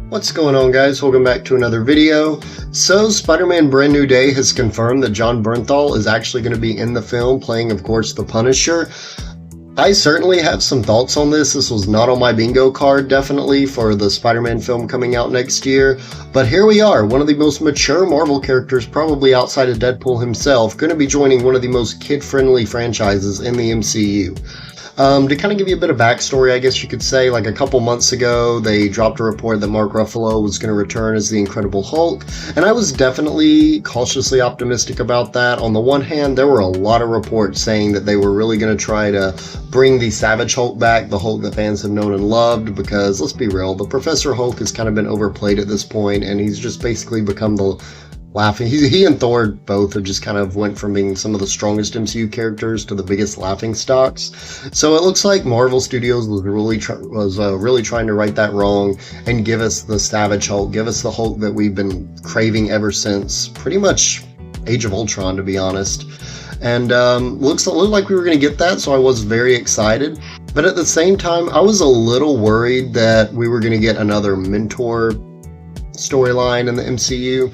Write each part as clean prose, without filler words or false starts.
What's going on, guys? Welcome back to another video. So Spider-Man Brand New Day has confirmed that Jon Bernthal is actually going to be in the film playing, of course, the Punisher. I certainly have some thoughts on this. This was not on my bingo card, definitely, for the Spider-Man film coming out next year. But here we are, one of the most mature Marvel characters, probably outside of Deadpool himself, going to be joining one of the most kid-friendly franchises in the MCU. To kind of give you a bit of backstory, I guess you could say, like a couple months ago, they dropped a report that Mark Ruffalo was going to return as the Incredible Hulk, and I was definitely cautiously optimistic about that. On the one hand, there were a lot of reports saying that they were really going to try to bring the Savage Hulk back, the Hulk that fans have known and loved, because let's be real, the Professor Hulk has kind of been overplayed at this point, and he's just basically become the laughing. He and Thor both have just kind of went from being some of the strongest MCU characters to the biggest laughing stocks. So it looks like Marvel Studios was really trying to right that wrong and give us the Savage Hulk, give us the Hulk that we've been craving ever since pretty much Age of Ultron, to be honest. And looked like we were going to get that, so I was very excited. But at the same time, I was a little worried that we were going to get another mentor storyline in the MCU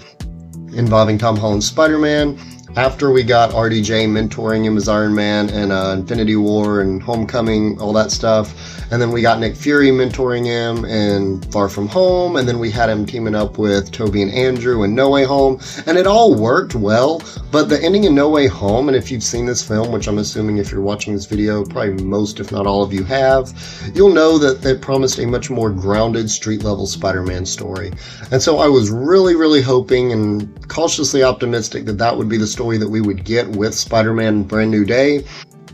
involving Tom Holland's Spider-Man, after we got RDJ mentoring him as Iron Man and Infinity War and Homecoming, all that stuff. And then we got Nick Fury mentoring him in Far From Home, and then we had him teaming up with Tobey and Andrew in No Way Home, and it all worked well. But the ending in No Way Home, and if you've seen this film, which I'm assuming if you're watching this video, probably most if not all of you have, you'll know that it promised a much more grounded street-level Spider-Man story. And so I was really hoping and cautiously optimistic that that would be the story that we would get with Spider-Man Brand New Day.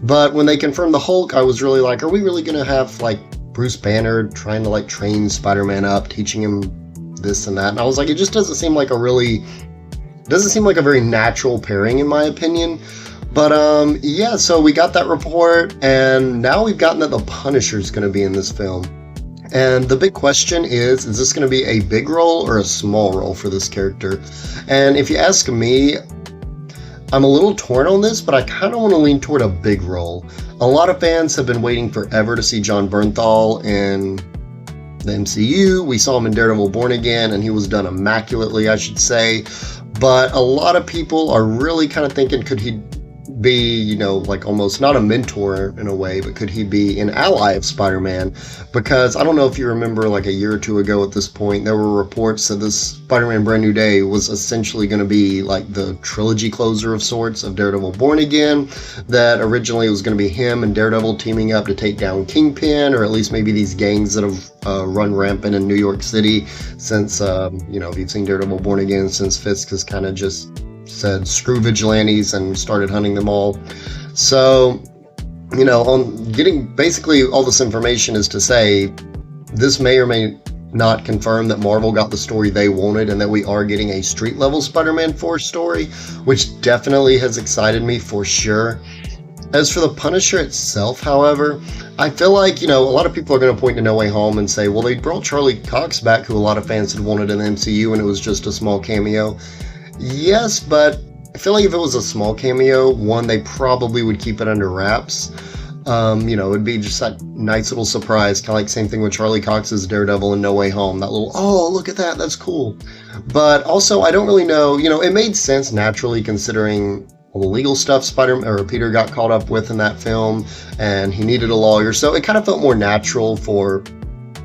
But when they confirmed the Hulk, I was really like, are we really gonna have like Bruce Banner trying to like train Spider-Man up, teaching him this and that? And I was like, it just doesn't seem like a very natural pairing in my opinion. But yeah, so we got that report, and now we've gotten that the Punisher's gonna be in this film. And the big question is this going to be a big role or a small role for this character? And if you ask me, I'm a little torn on this, but I kind of want to lean toward a big role. A lot of fans have been waiting forever to see Jon Bernthal in the MCU. We saw him in Daredevil Born Again, and he was done immaculately, I should say. But a lot of people are really kind of thinking, could he be, you know, like almost not a mentor in a way, but could he be an ally of Spider-Man? Because I don't know if you remember, like a year or two ago at this point, there were reports that this Spider-Man Brand New Day was essentially going to be like the trilogy closer of sorts of Daredevil Born Again, that originally it was going to be him and Daredevil teaming up to take down Kingpin, or at least maybe these gangs that have run rampant in New York City since, you know, if you've seen Daredevil Born Again, since Fisk has kind of just said screw vigilantes and started hunting them all. So, you know, on getting basically all this information is to say this may or may not confirm that Marvel got the story they wanted and that we are getting a street level Spider-Man 4 story, which definitely has excited me for sure. As for the Punisher itself, however, I feel like, you know, a lot of people are going to point to No Way Home and say, well, they brought Charlie Cox back, who a lot of fans had wanted in the MCU, and it was just a small cameo. Yes, but I feel like if it was a small cameo, one, they probably would keep it under wraps. You know, it'd be just that nice little surprise, kind of like same thing with Charlie Cox's Daredevil in No Way Home. That little, oh, look at that, that's cool. But also, I don't really know, you know, it made sense naturally considering all the legal stuff Peter got caught up with in that film, and he needed a lawyer, so it kind of felt more natural for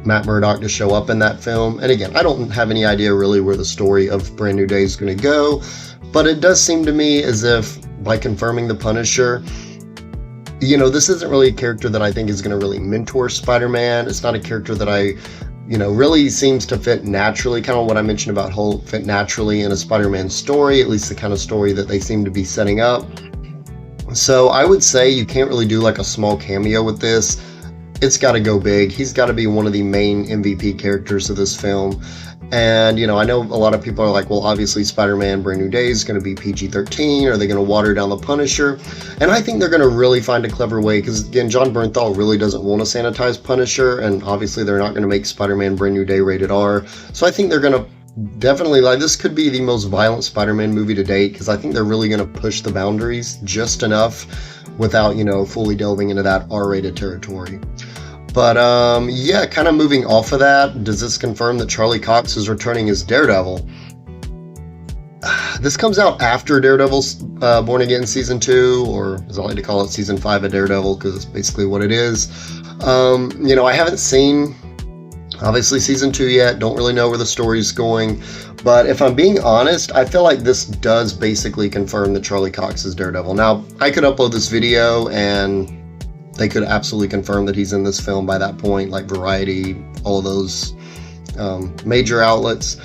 Matt Murdock to show up in that film. And again, I don't have any idea really where the story of Brand New Day is going to go, but it does seem to me as if by confirming the Punisher, you know, this isn't really a character that I think is going to really mentor Spider-Man. It's not a character that I, you know, really seems to fit naturally, kind of what I mentioned about Hulk, fit naturally in a Spider-Man story, at least the kind of story that they seem to be setting up. So I would say you can't really do like a small cameo with this. It's got to go big. He's got to be one of the main MVP characters of this film. And, you know, I know a lot of people are like, well, obviously Spider-Man Brand New Day is going to be PG-13. Are they going to water down the Punisher? And I think they're going to really find a clever way, because, again, Jon Bernthal really doesn't want to sanitize Punisher, and obviously they're not going to make Spider-Man Brand New Day rated R. So I think they're going to definitely, like, this could be the most violent Spider-Man movie to date, because I think they're really going to push the boundaries just enough without, you know, fully delving into that R-rated territory. But yeah, kind of moving off of that, does this confirm that Charlie Cox is returning as Daredevil? This comes out after Daredevil's Born Again Season 2, or as I like to call it, Season 5 of Daredevil, because it's basically what it is. I haven't seen, obviously, Season 2 yet. Don't really know where the story's going. But if I'm being honest, I feel like this does basically confirm that Charlie Cox is Daredevil. Now, I could upload this video and they could absolutely confirm that he's in this film by that point, like Variety, all of those major outlets.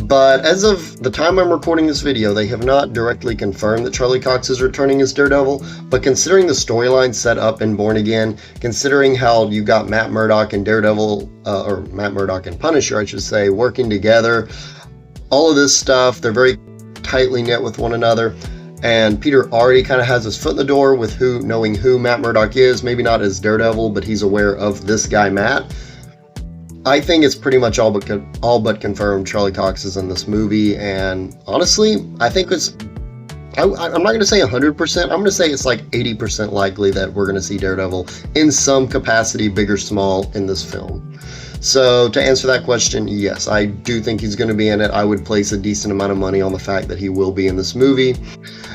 But as of the time I'm recording this video, they have not directly confirmed that Charlie Cox is returning as Daredevil, but considering the storyline set up in Born Again, considering how you got Matt Murdock and Daredevil, or Matt Murdock and Punisher, I should say, working together, all of this stuff, they're very tightly knit with one another, and Peter already kind of has his foot in the door with knowing who Matt Murdock is, maybe not as Daredevil, but he's aware of this guy, Matt. I think it's pretty much all but confirmed Charlie Cox is in this movie, and honestly, I think I'm not going to say 100%, I'm going to say it's like 80% likely that we're going to see Daredevil in some capacity, big or small, in this film. So to answer that question, yes, I do think he's going to be in it. I would place a decent amount of money on the fact that he will be in this movie.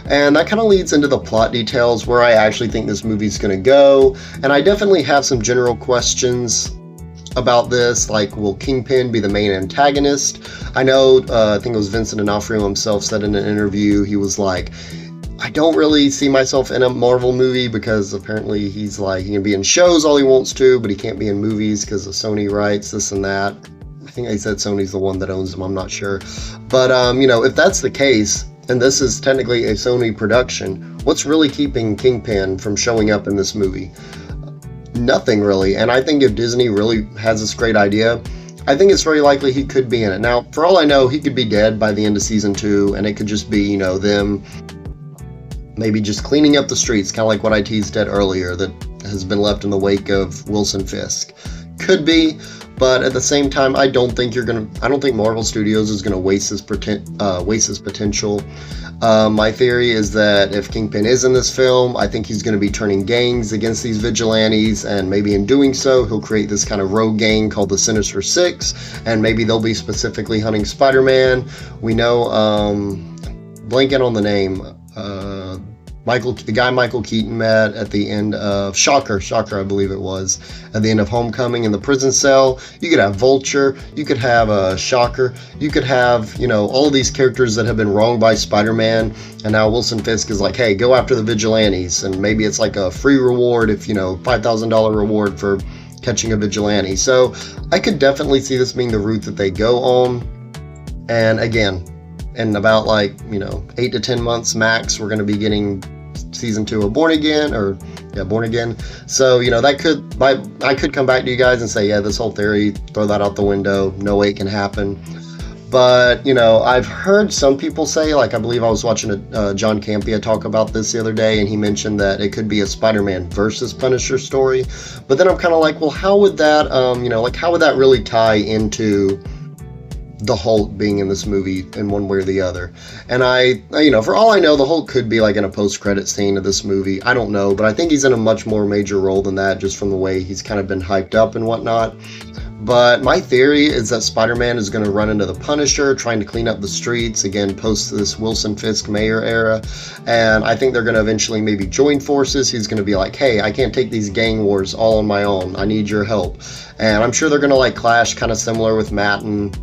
And that kind of leads into the plot details, where I actually think this movie's going to go, and I definitely have some general questions about this, like, will Kingpin be the main antagonist? I know, I think it was Vincent D'Onofrio himself said in an interview, he was like, I don't really see myself in a Marvel movie, because apparently he's like, he can be in shows all he wants to, but he can't be in movies because of Sony rights, this and that. I think they said Sony's the one that owns them, I'm not sure. But, if that's the case, and this is technically a Sony production, what's really keeping Kingpin from showing up in this movie? Nothing really. And I think if Disney really has this great idea, I think it's very likely he could be in it. Now, for all I know, he could be dead by the end of Season 2, and it could just be, them maybe just cleaning up the streets, kind of like what I teased at earlier, that has been left in the wake of Wilson Fisk. Could be, but at the same time, I don't think Marvel Studios is gonna waste his potential. My theory is that if Kingpin is in this film, I think he's going to be turning gangs against these vigilantes, and maybe in doing so, he'll create this kind of rogue gang called the Sinister Six, and maybe they'll be specifically hunting Spider-Man. We know, blanking on the name, the guy Michael Keaton met at the end of Shocker, I believe it was, at the end of Homecoming in the prison cell. You could have Vulture, you could have Shocker, you could have, all of these characters that have been wronged by Spider-Man, and now Wilson Fisk is like, hey, go after the vigilantes, and maybe it's like a free reward if, $5,000 reward for catching a vigilante. So I could definitely see this being the route that they go on, and again, in about 8 to 10 months max, we're going to be getting Season 2 of Born Again, Born Again. So, I could come back to you guys and say, yeah, this whole theory, throw that out the window, no way it can happen. But, I've heard some people say, I believe I was watching a John Campea talk about this the other day, and he mentioned that it could be a Spider-Man versus Punisher story. But then I'm kind of like, well, how would that, how would that really tie into the Hulk being in this movie in one way or the other? And for all I know, the Hulk could be in a post-credit scene of this movie. I don't know, but I think he's in a much more major role than that, just from the way he's kind of been hyped up and whatnot. But my theory is that Spider-Man is going to run into the Punisher, trying to clean up the streets, again, post this Wilson Fisk mayor era. And I think they're going to eventually maybe join forces. He's going to be like, hey, I can't take these gang wars all on my own. I need your help. And I'm sure they're going to clash, kind of similar with Matt and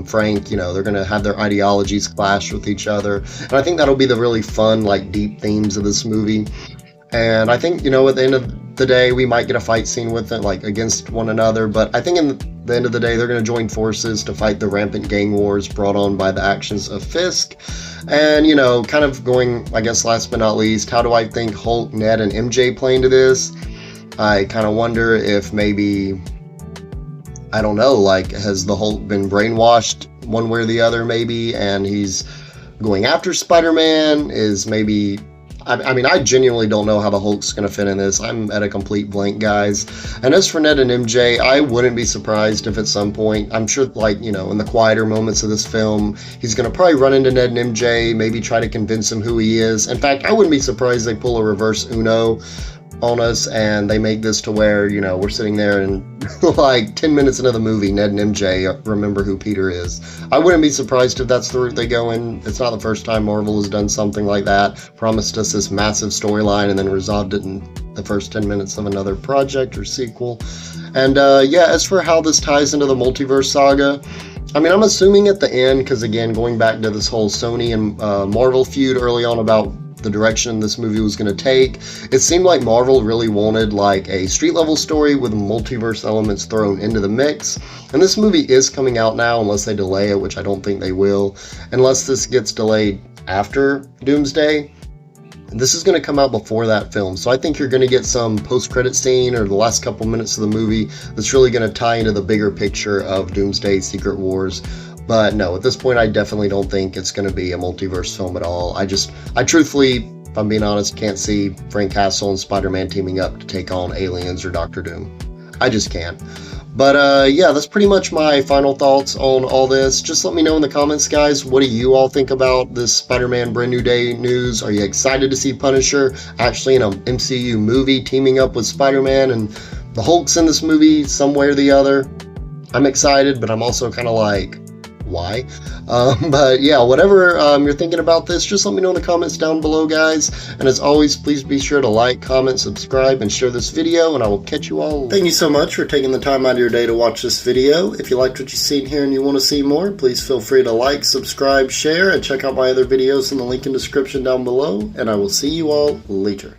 Frank. They're going to have their ideologies clash with each other. And I think that'll be the really fun, deep themes of this movie. And I think, at the end of the day, we might get a fight scene with it, against one another. But I think in the end of the day, they're going to join forces to fight the rampant gang wars brought on by the actions of Fisk. And, kind of going, I guess, last but not least, how do I think Hulk, Ned, and MJ play into this? I kind of wonder if maybe, I don't know, has the Hulk been brainwashed one way or the other, maybe, and he's going after Spider-Man? Is maybe, I genuinely don't know how the Hulk's going to fit in this. I'm at a complete blank, guys. And as for Ned and MJ, I wouldn't be surprised if at some point, I'm sure, in the quieter moments of this film, he's going to probably run into Ned and MJ, maybe try to convince him who he is. In fact, I wouldn't be surprised they pull a reverse Uno, on us, and they make this to where, you know, we're sitting there and like 10 minutes into the movie, Ned and MJ remember who Peter is. I wouldn't be surprised if that's the route they go in. It's not the first time Marvel has done something like that, promised us this massive storyline and then resolved it in the first 10 minutes of another project or sequel. And yeah, as for how this ties into the multiverse saga, I mean, I'm assuming at the end, because again, going back to this whole Sony and Marvel feud early on about the direction this movie was going to take, it seemed like Marvel really wanted like a street level story with multiverse elements thrown into the mix. And this movie is coming out now, unless they delay it, which I don't think they will, unless this gets delayed after Doomsday. This is going to come out before that film, so I think you're going to get some post-credit scene or the last couple minutes of the movie that's really going to tie into the bigger picture of Doomsday Secret Wars. But no, at this point, I definitely don't think it's going to be a multiverse film at all. I truthfully, if I'm being honest, can't see Frank Castle and Spider-Man teaming up to take on aliens or Doctor Doom. I just can't. But yeah, that's pretty much my final thoughts on all this. Just let me know in the comments, guys. What do you all think about this Spider-Man Brand New Day news? Are you excited to see Punisher actually in an MCU movie teaming up with Spider-Man and the Hulk's in this movie some way or the other? I'm excited, but I'm also kind of like, why? But yeah, whatever you're thinking about this, just let me know in the comments down below, guys. And as always, please be sure to like, comment, subscribe, and share this video, and I will catch you all. Thank you so much for taking the time out of your day to watch this video. If you liked what you've seen here and you want to see more, please feel free to like, subscribe, share, and check out my other videos in the link in the description down below, and I will see you all later.